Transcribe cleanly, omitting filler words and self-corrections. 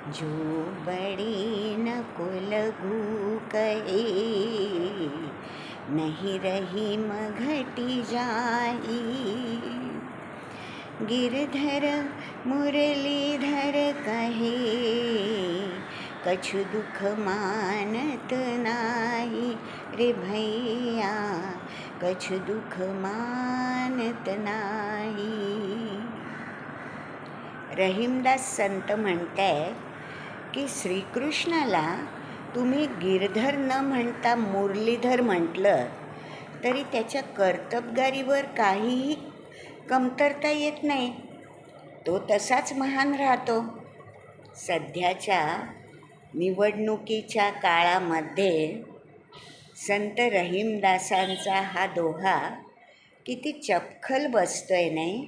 जो बड़ी नकुल गु कहे, नहीं रही मघटी जाई। गिरधर मुरलीधर कहे, कछु दुख मानत नाही। रे भैया कछु दुख मानत नाही। रहीमदास संत म्हणताय की श्रीकृष्णाला तुम्ही गिरधर न म्हणता मुरलीधर म्हटलं तरी त्याच्या कर्तबगारीवर काहीही कमतरता येत नाही. तो तसाच महान राहतो. सध्याच्या निवडणुकीच्या काळामध्ये संत रहीमदासांचा हा दोहा किती चपखल बसतोय नाही.